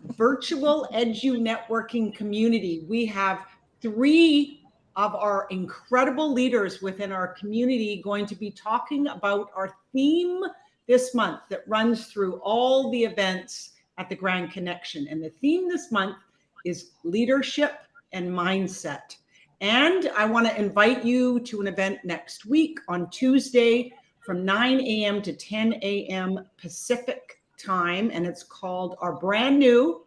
virtual edu networking community. We have 3 of our incredible leaders within our community going to be talking about our theme this month that runs through all the events at the Grand Connection. And the theme this month is leadership and mindset. And I want to invite you to an event next week on Tuesday from 9 a.m. to 10 a.m. Pacific time. And it's called our brand new,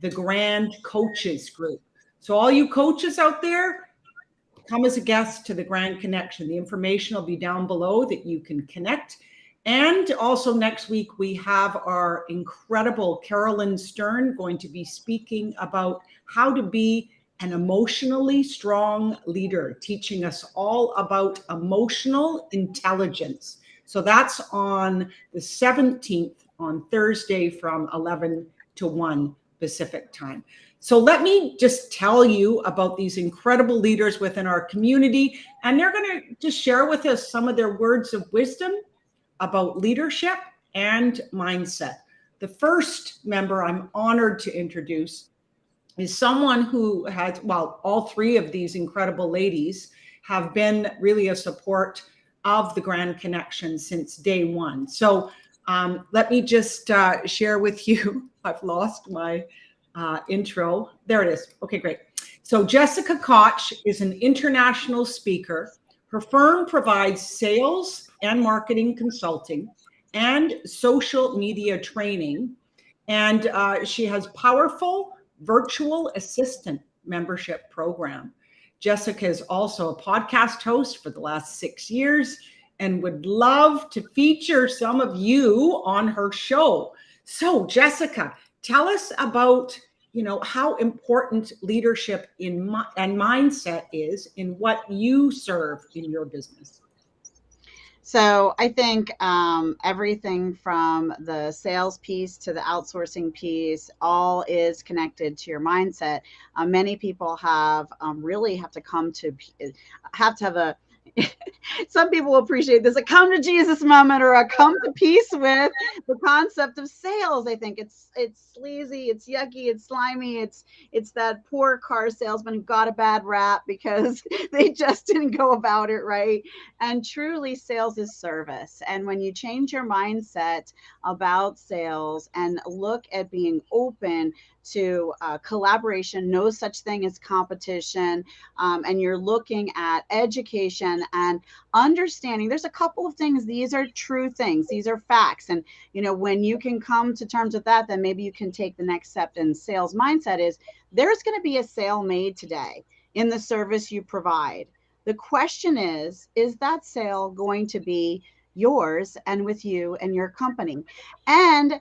the Grand Coaches Group. So all you coaches out there, come as a guest to the Grand Connection. The information will be down below that you can connect. And also next week, we have our incredible Carolyn Stern going to be speaking about how to be an emotionally strong leader, teaching us all about emotional intelligence. So that's on the 17th on Thursday from 11 to 1 Pacific time. So let me just tell you about these incredible leaders within our community, and they're going to just share with us some of their words of wisdom about leadership and mindset. The first member I'm honored to introduce is someone who has, well, all 3 of these incredible ladies have been really a support of the Grand Connection since day one. So let me just share with you, I've lost my intro. There it is. Okay, great. So Jessica Koch is an international speaker. Her firm provides sales and marketing consulting and social media training. And she has powerful virtual assistant membership program. Jessica is also a podcast host for the last 6 years and would love to feature some of you on her show. So Jessica, tell us about, how important leadership and mindset is in what you serve in your business. So I think everything from the sales piece to the outsourcing piece, all is connected to your mindset. Many people really have to have a some people appreciate this, a come to Jesus moment or a come to peace with the concept of sales. I think it's sleazy, it's yucky, it's slimy, it's that poor car salesman who got a bad rap because they just didn't go about it right. And truly, sales is service. And when you change your mindset about sales and look at being open to collaboration, no such thing as competition, and you're looking at education and understanding, there's a couple of things. These are true things. These are facts. And, when you can come to terms with that, then maybe you can take the next step in sales mindset is there's going to be a sale made today in the service you provide. The question is that sale going to be yours and with you and your company? And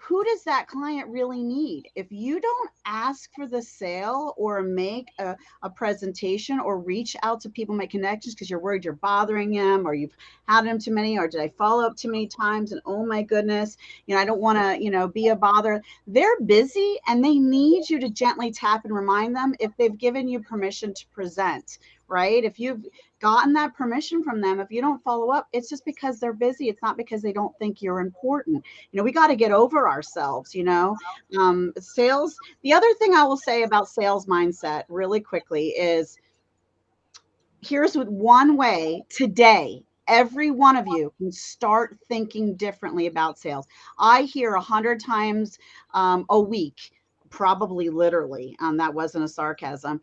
who does that client really need? If you don't ask for the sale or make a presentation or reach out to people, make connections because you're worried you're bothering them or you've had them too many, or did I follow up too many times? And oh my goodness, I don't want to, be a bother. They're busy and they need you to gently tap and remind them if they've given you permission to present, right? If you've gotten that permission from them, if you don't follow up, it's just because they're busy. It's not because they don't think you're important. We got to get over ourselves, sales. The other thing I will say about sales mindset really quickly is here's one way today. Every one of you can start thinking differently about sales. I hear 100 times a week, probably literally, that wasn't a sarcasm.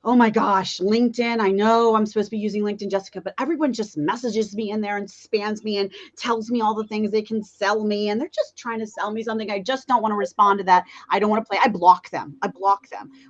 Oh my gosh, LinkedIn. I know I'm supposed to be using LinkedIn, Jessica, but everyone just messages me in there and spams me and tells me all the things they can sell me. And they're just trying to sell me something. I just don't want to respond to that. I don't want to play. I block them.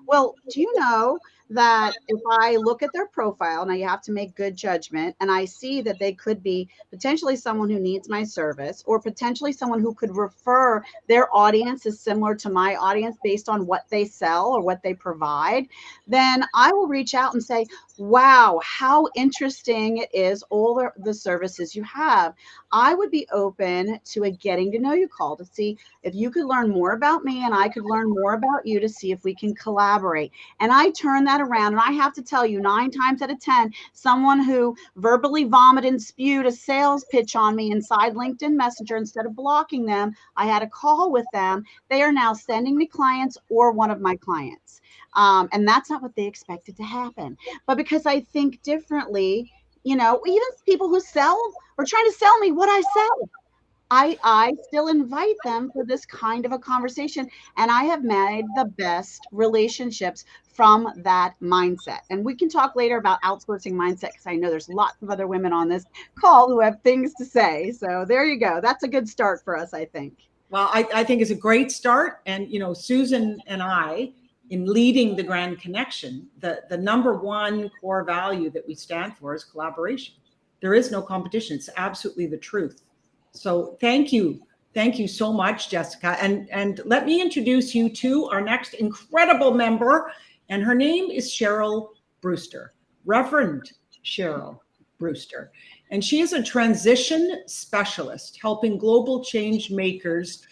Well, do you know that if I look at their profile, now you have to make good judgment, and I see that they could be potentially someone who needs my service or potentially someone who could refer their audience is similar to my audience based on what they sell or what they provide, then I will reach out and say, wow, how interesting it is, all the services you have. I would be open to a getting to know you call to see if you could learn more about me and I could learn more about you to see if we can collaborate. And I turn that around, and I have to tell you, 9 times out of 10, someone who verbally vomited and spewed a sales pitch on me inside LinkedIn Messenger, instead of blocking them, I had a call with them. They are now sending me clients or one of my clients. And that's not what they expected to happen. But because I think differently, even people who sell or trying to sell me what I sell, I still invite them for this kind of a conversation. And I have made the best relationships from that mindset. And we can talk later about outsourcing mindset, because I know there's lots of other women on this call who have things to say. So there you go. That's a good start for us, I think. Well, I think it's a great start. And, Susan and I, in leading the Grand Connection, the number one core value that we stand for is collaboration. There is no competition. It's absolutely the truth. So thank you. Thank you so much, Jessica. And let me introduce you to our next incredible member. And her name is Cheryl Brewster, Reverend Cheryl Brewster. And she is a transition specialist, helping global change makers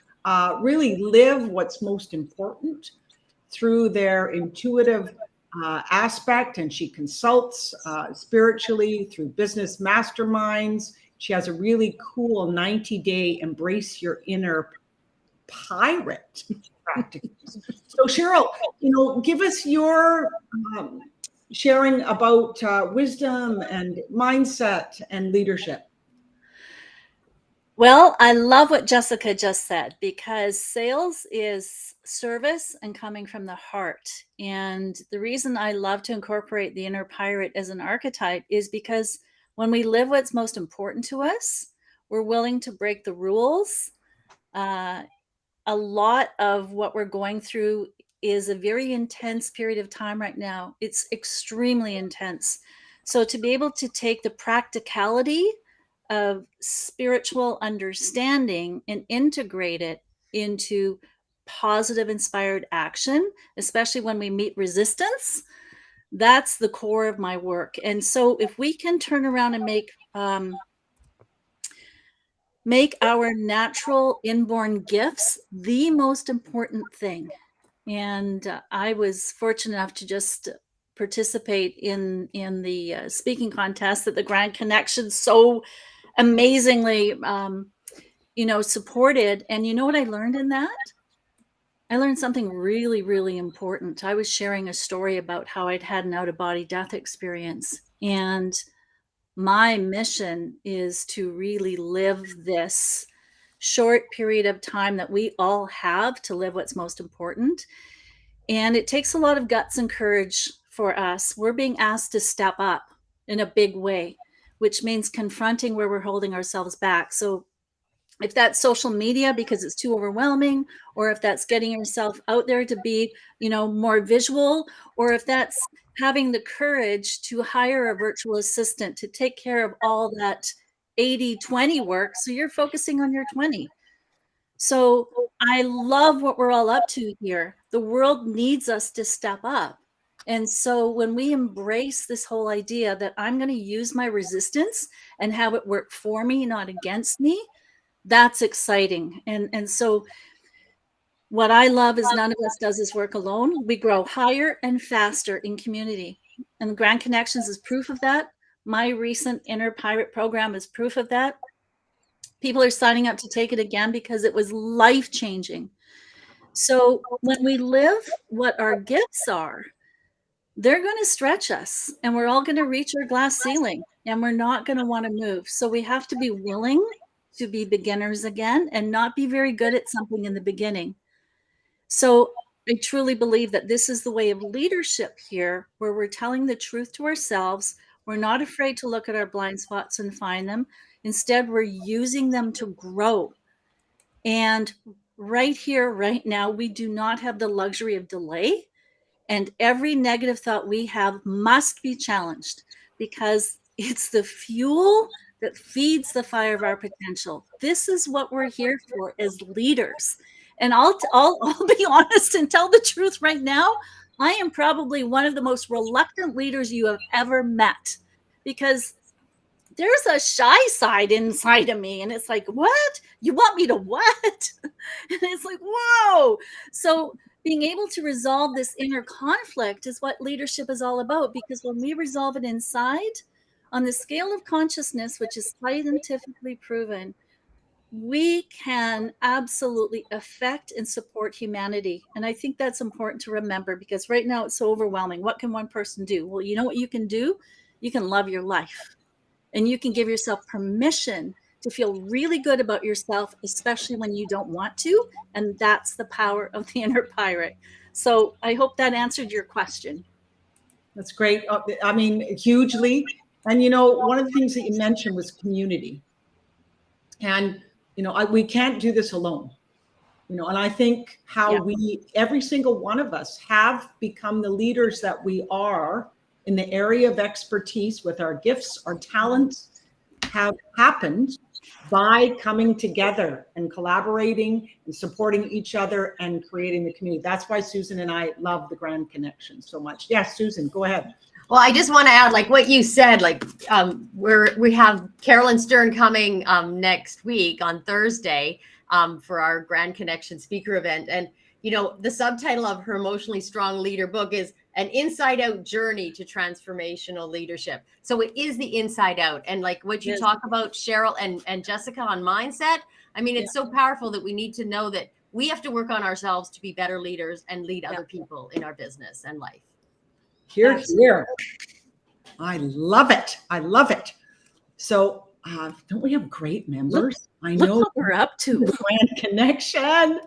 really live what's most important through their intuitive aspect. And she consults spiritually through business masterminds. She has a really cool 90-day embrace your inner pirate practicums. So Cheryl, give us your sharing about wisdom and mindset and leadership. Well, I love what Jessica just said, because sales is service and coming from the heart. And the reason I love to incorporate the inner pirate as an archetype is because when we live what's most important to us, we're willing to break the rules. A lot of what we're going through is a very intense period of time right now. It's extremely intense. So to be able to take the practicality of spiritual understanding and integrate it into positive, inspired action, especially when we meet resistance, that's the core of my work. And so if we can turn around and make our natural inborn gifts the most important thing. And I was fortunate enough to just participate in the speaking contest that the Grand Connection so amazingly supported. And you know what I learned in that? I learned something really, really important. I was sharing a story about how I'd had an out-of-body death experience. And my mission is to really live this short period of time that we all have to live what's most important. And it takes a lot of guts and courage for us. We're being asked to step up in a big way, which means confronting where we're holding ourselves back. So if that's social media because it's too overwhelming, or if that's getting yourself out there to be, more visual, or if that's having the courage to hire a virtual assistant to take care of all that 80-20 work, so you're focusing on your 20. So I love what we're all up to here. The world needs us to step up. And so when we embrace this whole idea that I'm going to use my resistance and have it work for me, not against me, that's exciting. And so what I love is none of us does this work alone. We grow higher and faster in community. And Grand Connections is proof of that. My recent Inner Pirate program is proof of that. People are signing up to take it again because it was life-changing. So when we live what our gifts are, they're going to stretch us, and we're all going to reach our glass ceiling, and we're not going to want to move. So we have to be willing to be beginners again and not be very good at something in the beginning. So I truly believe that this is the way of leadership here, where we're telling the truth to ourselves. We're not afraid to look at our blind spots and find them. Instead, we're using them to grow. And right here, right now, we do not have the luxury of delay. And every negative thought we have must be challenged, because it's the fuel that feeds the fire of our potential. This is what we're here for as leaders. And I'll be honest and tell the truth right now. I am probably one of the most reluctant leaders you have ever met, because there's a shy side inside of me. And it's like, what? You want me to what? And it's like, whoa. So being able to resolve this inner conflict is what leadership is all about. Because when we resolve it inside, on the scale of consciousness, which is scientifically proven, we can absolutely affect and support humanity. And I think that's important to remember, because right now it's so overwhelming. What can one person do? Well, you know what you can do? You can love your life, and you can give yourself permission to feel really good about yourself, especially when you don't want to. And that's the power of the inner pirate. So I hope that answered your question. That's great. I mean, hugely. And, one of the things that you mentioned was community. And, we can't do this alone. And I think how every single one of us have become the leaders that we are in the area of expertise with our gifts, our talents, have happened by coming together and collaborating and supporting each other and creating the community. That's why Susan and I love the Grand Connection so much. Yes, Susan, go ahead. Well, I just want to add, like what you said, like we have Carolyn Stern coming next week on Thursday for our Grand Connection speaker event. And, the subtitle of her Emotionally Strong Leader book is An Inside Out Journey to Transformational Leadership. So it is the inside out. And like what you talk about, Cheryl and Jessica, on mindset, I mean, it's so powerful that we need to know that we have to work on ourselves to be better leaders and lead other people in our business and life. Here. I love it. I love it. So don't we have great members? I know what we're up to. Grand Connection,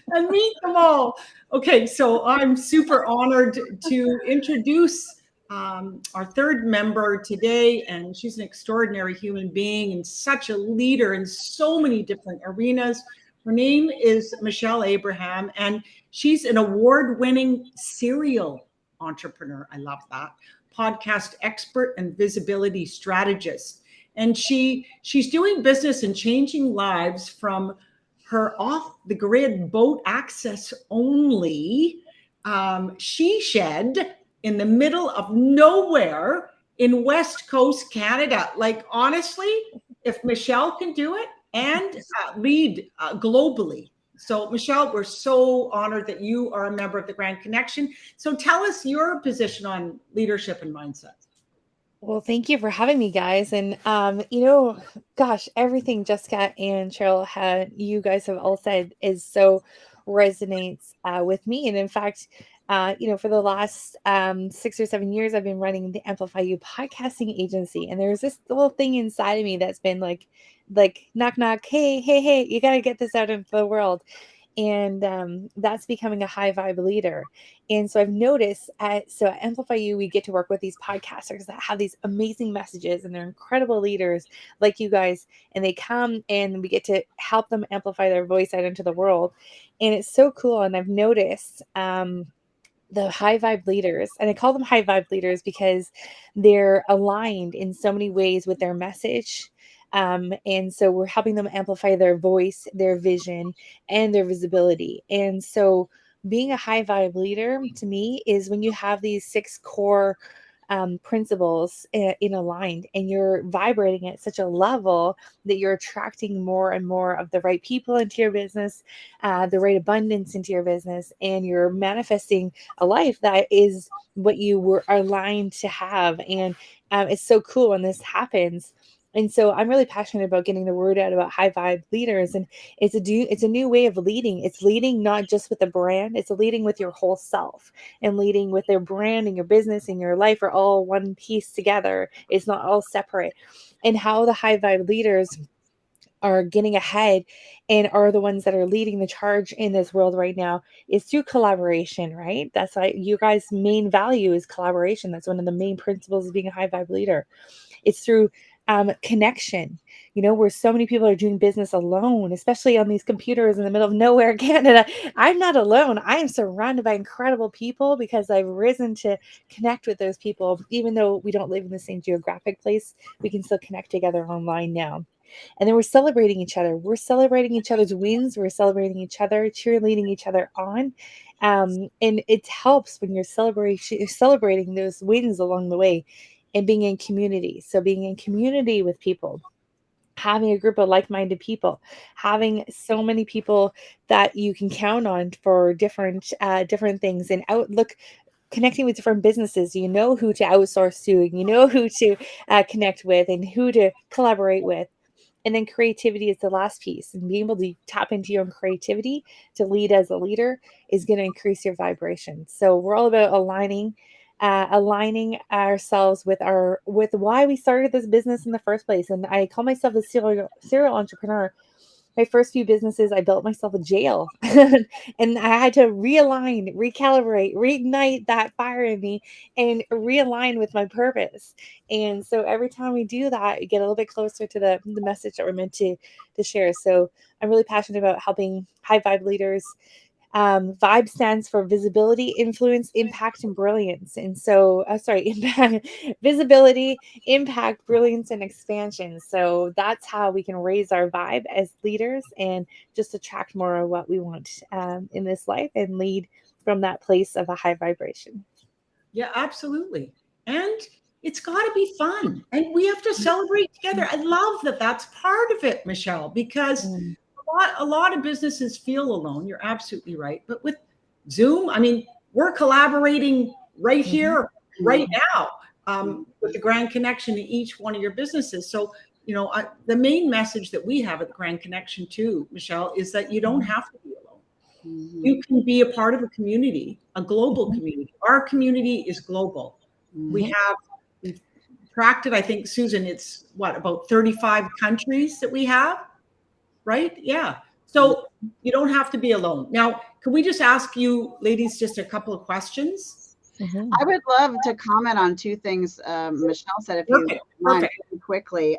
and meet them all. Okay, so I'm super honored to introduce our third member today, and she's an extraordinary human being and such a leader in so many different arenas. Her name is Michelle Abraham, and she's an award-winning serial entrepreneur. I love that. Podcast expert and visibility strategist. And she's doing business and changing lives from her off-the-grid boat access only she shed in the middle of nowhere in West Coast Canada. Like, honestly, if Michelle can do it and lead globally. So, Michelle, we're so honored that you are a member of the Grand Connection. So tell us your position on leadership and mindset. Well, thank you for having me, guys. And, gosh, everything Jessica and Cheryl you guys have all said is so resonates with me. And in fact, for the last 6 or 7 years, I've been running the Amplify You podcasting agency. And there's this little thing inside of me that's been like knock, knock, hey, you got to get this out into the world. And that's becoming a high vibe leader. And so I've noticed at Amplify You, we get to work with these podcasters that have these amazing messages, and they're incredible leaders like you guys. And they come and we get to help them amplify their voice out into the world. And it's so cool. And I've noticed the high vibe leaders, and I call them high vibe leaders because they're aligned in so many ways with their message. And so we're helping them amplify their voice, their vision, and their visibility. And so being a high vibe leader to me is when you have these 6 core principles in aligned, and you're vibrating at such a level that you're attracting more and more of the right people into your business, the right abundance into your business, and you're manifesting a life that is what you were aligned to have. And it's so cool when this happens. And so I'm really passionate about getting the word out about high vibe leaders. And it's a new way of leading. It's leading not just with a brand, it's leading with your whole self, and leading with their brand and your business and your life are all one piece together. It's not all separate. And how the high vibe leaders are getting ahead and are the ones that are leading the charge in this world right now is through collaboration, right? That's why you guys' main value is collaboration. That's one of the main principles of being a high vibe leader. It's through connection, where so many people are doing business alone, especially on these computers in the middle of nowhere, Canada. I'm not alone. I am surrounded by incredible people because I've risen to connect with those people. Even though we don't live in the same geographic place, we can still connect together online now. And then we're celebrating each other. We're celebrating each other's wins. We're celebrating each other, cheerleading each other on. And it helps when you're celebrating those wins along the way and being in community. So being in community with people, having a group of like-minded people, having so many people that you can count on for different things, and connecting with different businesses. You know who to outsource to, and you know who to connect with, and who to collaborate with. And then creativity is the last piece, and being able to tap into your own creativity to lead as a leader is going to increase your vibration. So we're all about aligning ourselves with why we started this business in the first place. And I call myself a serial entrepreneur. My first few businesses, I built myself a jail and I had to realign, recalibrate, reignite that fire in me and realign with my purpose. And so every time we do that, we get a little bit closer to the message that we're meant to share. So I'm really passionate about helping high vibe leaders. Vibe stands for visibility, influence, impact, and brilliance. And so, impact, visibility, impact, brilliance, and expansion. So that's how we can raise our vibe as leaders and just attract more of what we want in this life and lead from that place of a high vibration. Yeah, absolutely. And it's got to be fun. And we have to celebrate together. I love that that's part of it, Michelle, because a lot of businesses feel alone. You're absolutely right. But with Zoom, I mean, we're collaborating right here, right now, with the Grand Connection in each one of your businesses. So, you know, the main message that we have at the Grand Connection too, Michelle, is that you don't have to be alone. You can be a part of a community, a global community. Our community is global. We've tracked it. I think, Susan, it's about 35 countries that we have. Right? Yeah. So you don't have to be alone. Now, can we just ask you ladies just a couple of questions? I would love to comment on two things Michelle said, if you mind, quickly.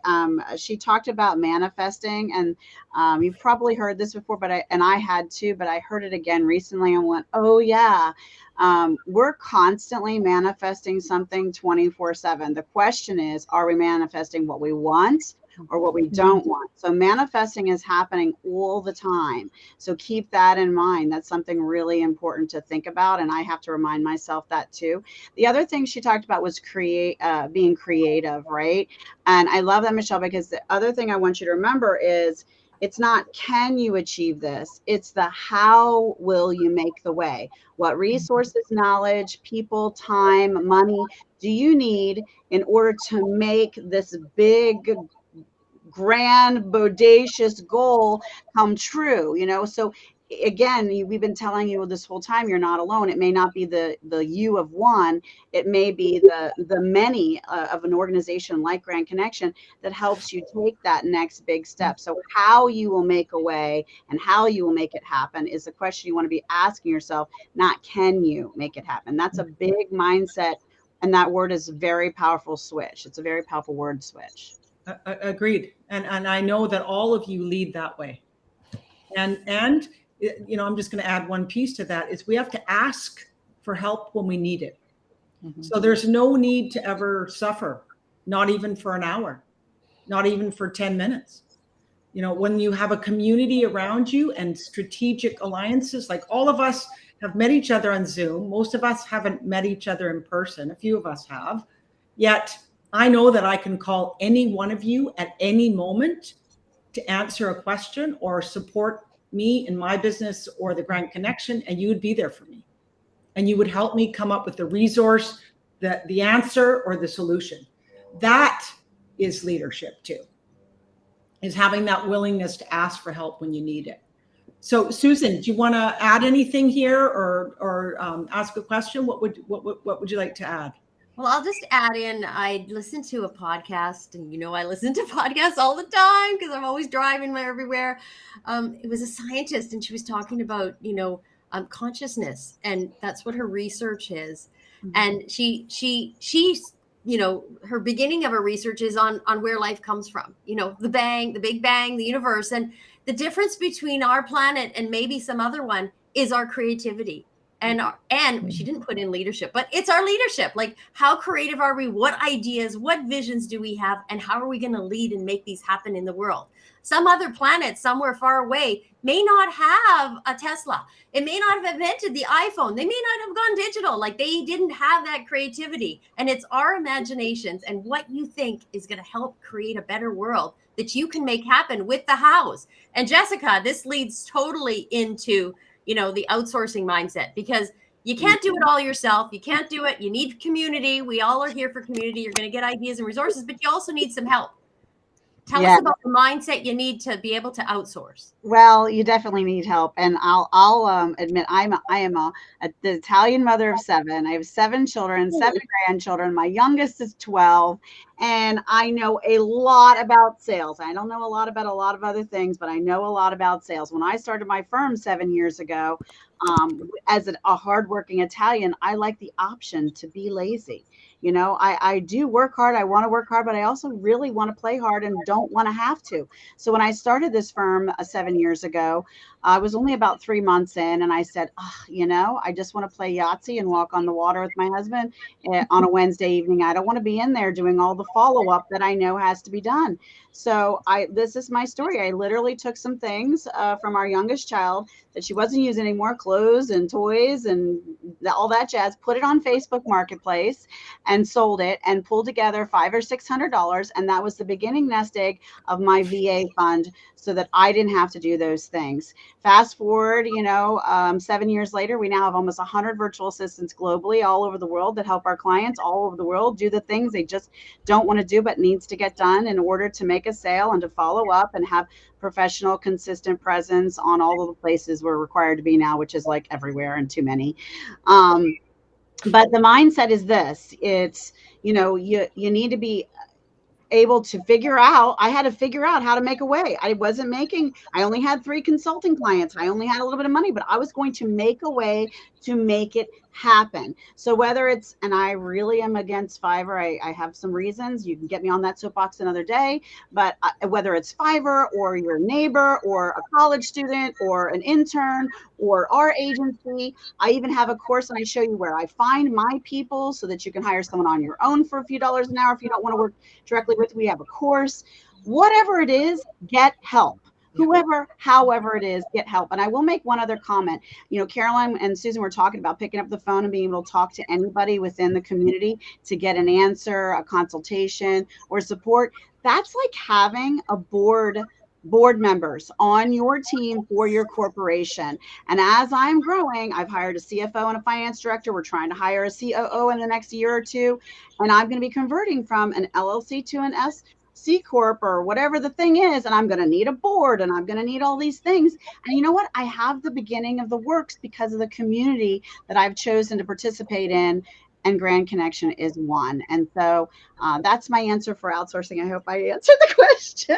She talked about manifesting, and you've probably heard this before, but I had too, but I heard it again recently and went, oh yeah. We're constantly manifesting something 24/7. The question is, are we manifesting what we want or what we don't want? So manifesting is happening all the time. So keep that in mind. That's something really important to think about. And I have to remind myself that too. The other thing she talked about was being creative, right? And I love that, Michelle, because the other thing I want you to remember is it's not, can you achieve this? It's the how will you make the way? What resources, knowledge, people, time, money do you need in order to make this big, grand, bodacious goal come true? You know, so again, we've been telling you this whole time, you're not alone. It may not be the you of one, it may be the many of an organization like Grand Connection that helps you take that next big step. So how you will make a way and how you will make it happen is the question you want to be asking yourself, not can you make it happen. That's a big mindset, and that word is a very powerful switch. It's a very powerful word switch. Agreed. And I know that all of you lead that way. And you know, I'm just going to add one piece to that is we have to ask for help when we need it. So there's no need to ever suffer, not even for an hour, not even for 10 minutes. You know, when you have a community around you and strategic alliances, like all of us have met each other on Zoom. Most of us haven't met each other in person. A few of us have. Yet I know that I can call any one of you at any moment to answer a question or support me in my business or the Grand Connection, and you would be there for me. And you would help me come up with the resource, the answer or the solution. That is leadership too, is having that willingness to ask for help when you need it. So Susan, do you want to add anything here or ask a question? What would you like to add? Well, I'll just add in, I listened to a podcast, and you know I listen to podcasts all the time because I'm always driving everywhere. It was a scientist, and she was talking about, you know, consciousness, and that's what her research is. And she you know, her beginning of her research is on where life comes from, you know, the Big Bang, the universe. And the difference between our planet and maybe some other one is our creativity. And she didn't put in leadership, but it's our leadership. Like, how creative are we? What ideas, what visions do we have? And how are we going to lead and make these happen in the world? Some other planet somewhere far away may not have a Tesla. It may not have invented the iPhone. They may not have gone digital. Like, they didn't have that creativity. And it's our imaginations and what you think is going to help create a better world that you can make happen with the hows. And Jessica, this leads totally into, you know, the outsourcing mindset, because you can't do it all yourself. You can't do it. You need community. We all are here for community. You're going to get ideas and resources, but you also need some help. Tell us about the mindset you need to be able to outsource. Well, you definitely need help, and I'll admit I am the Italian mother of 7. I have 7 children, 7 grandchildren. My youngest is 12, and I know a lot about sales. I don't know a lot about a lot of other things, but I know a lot about sales. When I started my firm 7 years ago, as a hardworking Italian, I like the option to be lazy. You know, I do work hard. I want to work hard, but I also really want to play hard and don't want to have to. So when I started this firm 7 years ago, I was only about 3 months in, and I said, you know, I just want to play Yahtzee and walk on the water with my husband on a Wednesday evening. I don't want to be in there doing all the follow-up that I know has to be done. So this is my story. I literally took some things from our youngest child that she wasn't using anymore, clothes and toys and all that jazz, put it on Facebook Marketplace and sold it and pulled together $500 or $600. And that was the beginning nest egg of my VA fund, so that I didn't have to do those things. Fast forward, you know, 7 years later, we now have almost 100 virtual assistants globally, all over the world, that help our clients all over the world do the things they just don't want to do, but needs to get done in order to make a sale and to follow up and have professional, consistent presence on all of the places we're required to be now, which is like everywhere and too many. But the mindset is this: it's, you know, you need to be able to figure out, I had to figure out how to make a way. I only had 3 consulting clients. I only had a little bit of money, but I was going to make a way to make it happen. So whether it's, and I really am against Fiverr, I have some reasons. You can get me on that soapbox another day, but whether it's Fiverr or your neighbor or a college student or an intern or our agency, I even have a course, and I show you where I find my people so that you can hire someone on your own for a few dollars an hour if you don't want to work directly with. We have a course. Whatever it is, get help. Whoever, however it is, get help. And I will make one other comment. You know, Caroline and Susan were talking about picking up the phone and being able to talk to anybody within the community to get an answer, a consultation, or support. That's like having a board members on your team for your corporation. And as I'm growing, I've hired a CFO and a finance director. We're trying to hire a COO in the next year or two. And I'm going to be converting from an LLC to an C Corp or whatever the thing is. And I'm going to need a board, and I'm going to need all these things. And you know what? I have the beginning of the works because of the community that I've chosen to participate in. And Grand Connection is one. And so that's my answer for outsourcing. I hope I answered the question.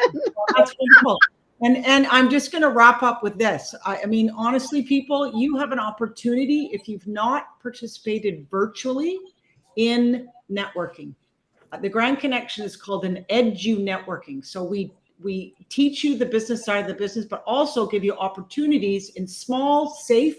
That's wonderful. And I'm just going to wrap up with this. I mean, honestly, people, you have an opportunity if you've not participated virtually in networking. The Grand Connection is called an edu networking. So we teach you the business side of the business, but also give you opportunities in small, safe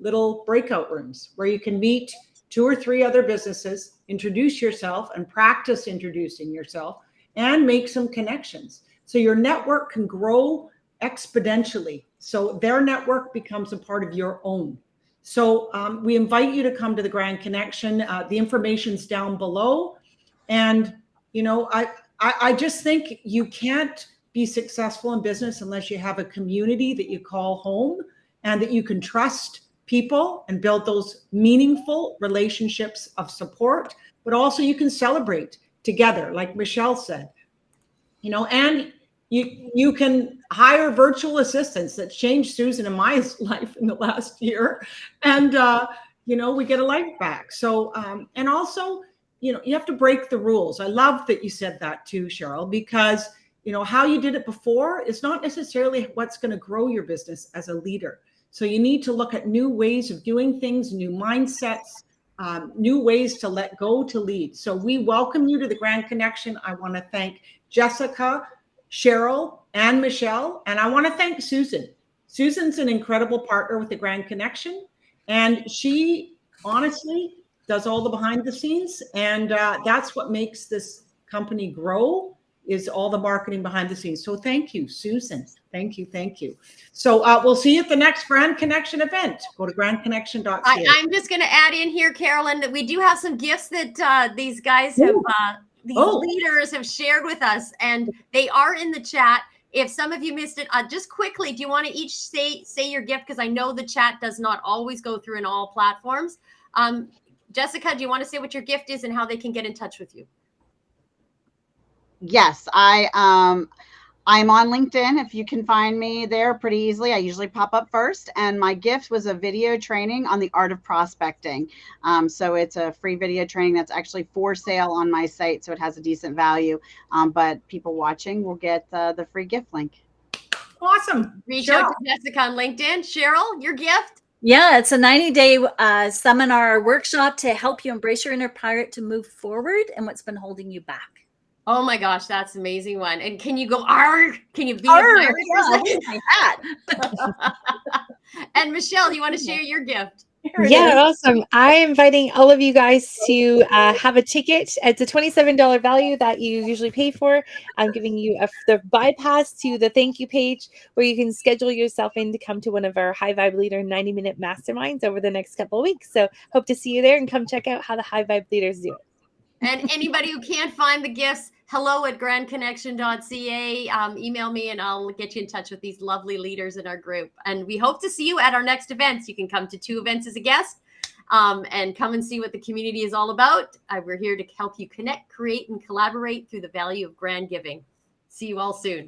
little breakout rooms where you can meet 2 or 3 other businesses, introduce yourself and practice introducing yourself, and make some connections. So your network can grow exponentially. So their network becomes a part of your own. So we invite you to come to the Grand Connection. The information's down below. And, you know, I just think you can't be successful in business unless you have a community that you call home and that you can trust people and build those meaningful relationships of support, but also you can celebrate together, like Michelle said, you know, and you can hire virtual assistants. That changed Susan and my life in the last year. And, you know, we get a life back. So, and also, you know, you have to break the rules. I love that you said that too, Cheryl, because, you know, how you did it before is not necessarily what's going to grow your business as a leader. So you need to look at new ways of doing things, new mindsets, new ways to let go to lead. So we welcome you to the Grand Connection. I want to thank Jessica, Cheryl, and Michelle. And I want to thank Susan. Susan's an incredible partner with the Grand Connection. And she honestly does all the behind the scenes. And that's what makes this company grow, is all the marketing behind the scenes. So thank you, Susan. Thank you. Thank you. So we'll see you at the next Grand Connection event. Go to grandconnection.ca. I'm just going to add in here, Carolyn, that we do have some gifts that these guys have, leaders have shared with us, and they are in the chat. If some of you missed it, just quickly, do you want to each say your gift? Because I know the chat does not always go through in all platforms. Jessica, do you want to say what your gift is and how they can get in touch with you? Yes, I'm on LinkedIn. If you can find me there pretty easily, I usually pop up first. And my gift was a video training on the art of prospecting. So it's a free video training that's actually for sale on my site. So it has a decent value. But people watching will get the free gift link. Awesome. Reach out to Jessica on LinkedIn. Cheryl, your gift? Yeah, it's a 90-day seminar workshop to help you embrace your inner pirate to move forward and what's been holding you back. Oh my gosh, that's an amazing one. And can you go, arg? Can you be Arg, a pirate? yeah, And Michelle, do you want to share your gift? Yeah, awesome. I'm inviting all of you guys to have a ticket. It's a $27 value that you usually pay for. I'm giving you the bypass to the thank you page where you can schedule yourself in to come to one of our High Vibe Leader 90-minute masterminds over the next couple of weeks. So hope to see you there and come check out how the High Vibe leaders do it. And anybody who can't find the gifts, hello@grandconnection.ca. Email me and I'll get you in touch with these lovely leaders in our group. And we hope to see you at our next events. You can come to 2 events as a guest and come and see what the community is all about. We're here to help you connect, create, and collaborate through the value of grand giving. See you all soon.